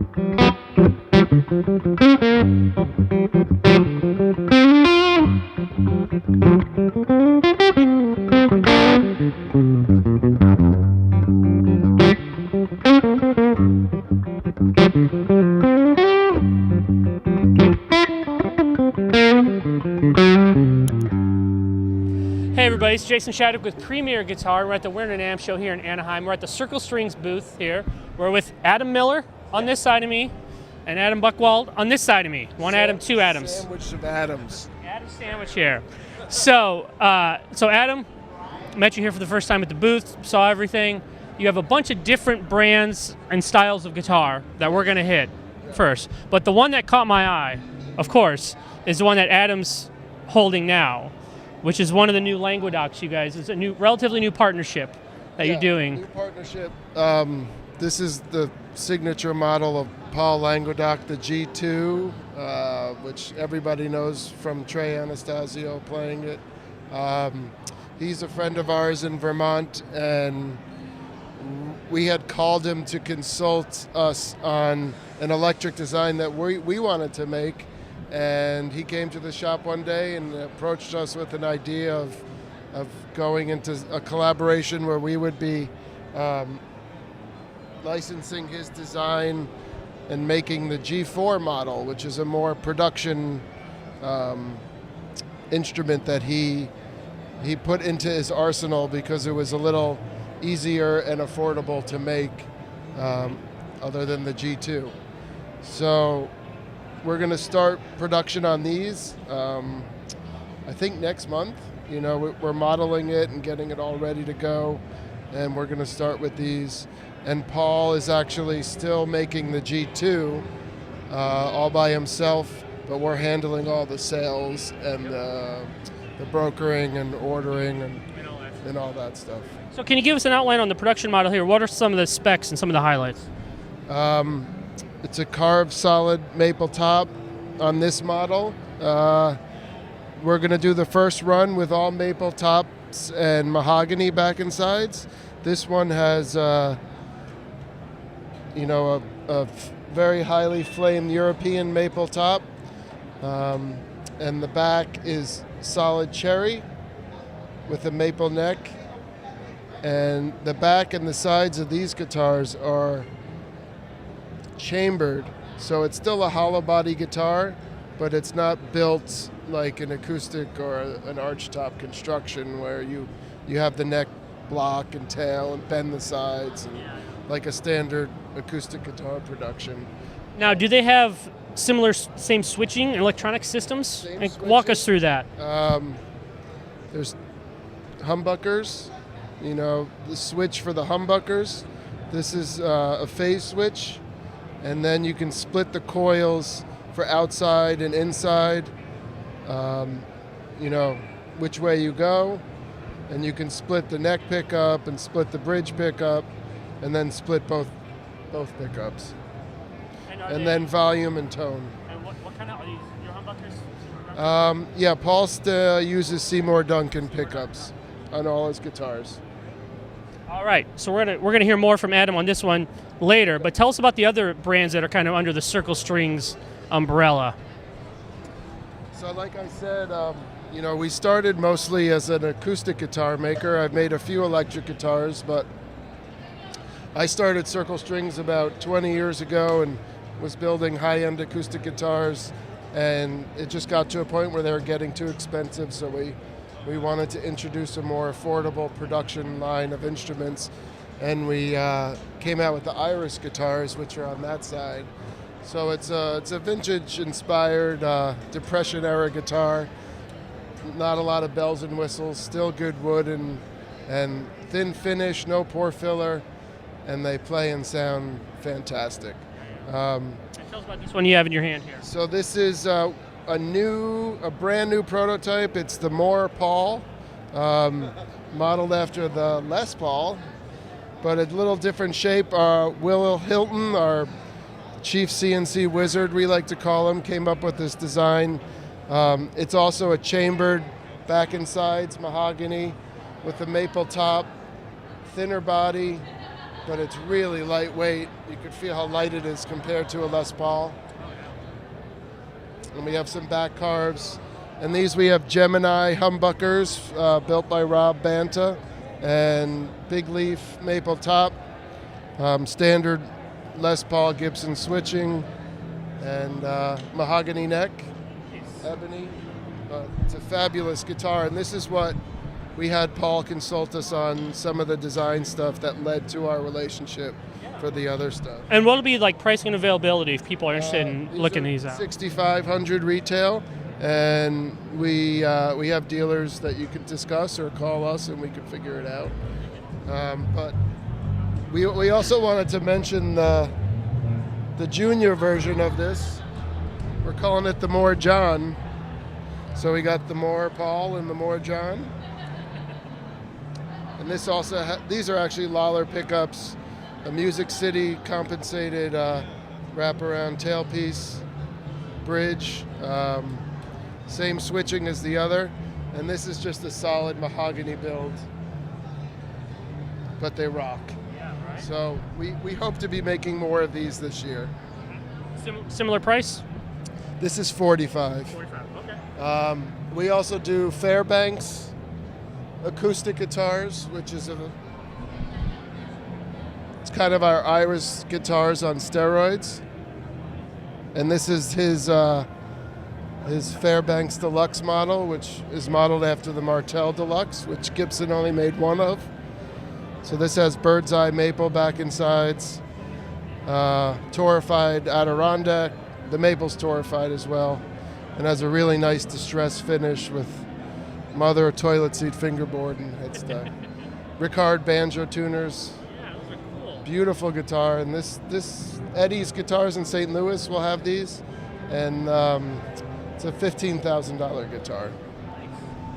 Hey everybody, it's Jason Shadwick with Premier Guitar. We're at the NAMM show here in Anaheim. We're at the Circle Strings booth here. We're with Adam Miller on this side of me and Adam Buchwald on this side of me. One Adam, two Adams. Sandwich of Adams. Adam sandwich here. So Adam, met you here for the first time at the booth, saw everything. You have a bunch of different brands and styles of guitar that we're gonna hit first. But the one that caught my eye, of course, is the one that Adam's holding now, which is one of the new Languedocs, you guys. It's a relatively new partnership that you're doing. New partnership. This is the signature model of Paul Languedoc, the G2, which everybody knows from Trey Anastasio playing it. He's a friend of ours in Vermont, and we had called him to consult us on an electric design that we wanted to make. And he came to the shop one day and approached us with an idea of going into a collaboration where we would be licensing his design and making the G4 model, which is a more production instrument that he put into his arsenal because it was a little easier and affordable to make other than the G2. So we're going to start production on these, I think next month. You know, we're modeling it and getting it all ready to go, and we're going to start with these. And Paul is actually still making the G2 all by himself, but we're handling all the sales and the brokering and ordering and all that stuff. So can you give us an outline on the production model here? What are some of the specs and some of the highlights? It's a carved solid maple top on this model. We're going to do the first run with all maple tops and mahogany back and sides. This one has, a very highly flamed European maple top, and the back is solid cherry with a maple neck. And the back and the sides of these guitars are chambered, so it's still a hollow body guitar, but it's not built like an acoustic or an arch top construction where you have the neck block and tail and bend the sides and like a standard acoustic guitar production. Now, do they have same switching and electronic systems? Walk us through that. There's humbuckers, the switch for the humbuckers. This is a phase switch. And then you can split the coils for outside and inside, which way you go. And you can split the neck pickup and split the bridge pickup, and then split both pickups. And then volume and tone. And what kind of, are these your humbuckers? Paul still uses Seymour Duncan pickups on all his guitars. All right, so we're gonna hear more from Adam on this one later, but tell us about the other brands that are kind of under the Circle Strings umbrella. So like I said, we started mostly as an acoustic guitar maker. I've made a few electric guitars, but I started Circle Strings about 20 years ago and was building high-end acoustic guitars, and it just got to a point where they were getting too expensive, so we wanted to introduce a more affordable production line of instruments, and we came out with the Iris guitars, which are on that side. So it's a vintage-inspired Depression-era guitar. Not a lot of bells and whistles, still good wood and thin finish, no pore filler, and they play and sound fantastic. Tell us about this one you have in your hand here. So this is a brand new prototype. It's the More Paul, modeled after the Les Paul, but a little different shape. Will Hilton, our chief CNC wizard, we like to call him, came up with this design. It's also a chambered back and sides mahogany with a maple top, thinner body, but it's really lightweight. You can feel how light it is compared to a Les Paul. And we have some back carves. And these we have Gemini humbuckers built by Rob Banta, and big leaf maple top, standard Les Paul Gibson switching, and mahogany neck, ebony. It's a fabulous guitar, and this is what we had Paul consult us on, some of the design stuff that led to our relationship for the other stuff. And what'll be like pricing and availability if people are interested in looking these out? $6,500 retail, and we have dealers that you can discuss or call us and we can figure it out. But we also wanted to mention the junior version of this. We're calling it the More John. So we got the More Paul and the More John. And this also these are actually Lawler pickups, a Music City compensated wraparound tailpiece, bridge, same switching as the other, and this is just a solid mahogany build, but they rock. Yeah, right. So we hope to be making more of these this year. Similar price? This is $45. Okay. We also do Fairbanks acoustic guitars, which is it's kind of our Iris guitars on steroids. And this is his Fairbanks Deluxe model, which is modeled after the Martel Deluxe, which Gibson only made one of. So this has bird's eye maple back and sides, torrefied Adirondack. The maple's torrefied as well, and has a really nice distressed finish with mother toilet seat fingerboard and headstock. Ricard banjo tuners. Yeah, those are cool. Beautiful guitar, and this Eddie's Guitars in St. Louis will have these, and it's a $15,000 guitar.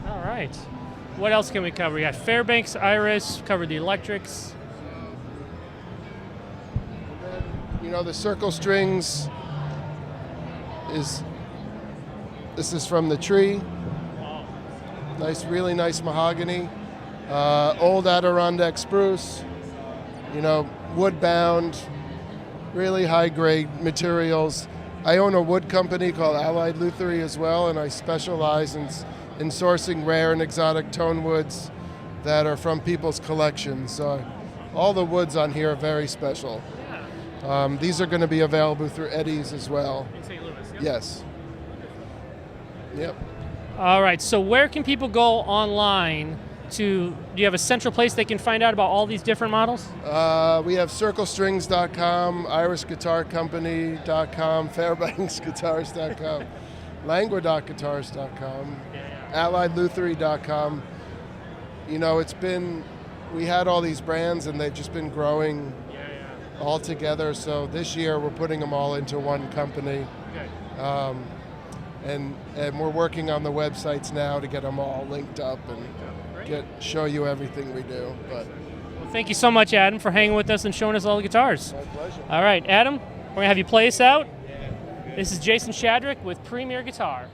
All right. What else can we cover? We got Fairbanks, Iris, covered the electrics. And then, the circle strings this is from the Tree. Nice, really nice mahogany. Old Adirondack spruce, wood bound, really high grade materials. I own a wood company called Allied Luthier as well, and I specialize in sourcing rare and exotic tone woods that are from people's collections. So all the woods on here are very special. These are going to be available through Eddie's as well. In St. Louis, yep. Yes. Yep. All right, so where can people go online do you have a central place they can find out about all these different models? We have circlestrings.com, irisguitarcompany.com, fairbanksguitars.com, languedocguitars.com, alliedluthery.com. We had all these brands and they've just been growing all together. So this year we're putting them all into one company. Okay. And we're working on the websites now to get them all linked up and show you everything we do. But well, thank you so much, Adam, for hanging with us and showing us all the guitars. My pleasure. All right, Adam, we're going to have you play us out. This is Jason Shadrick with Premier Guitar.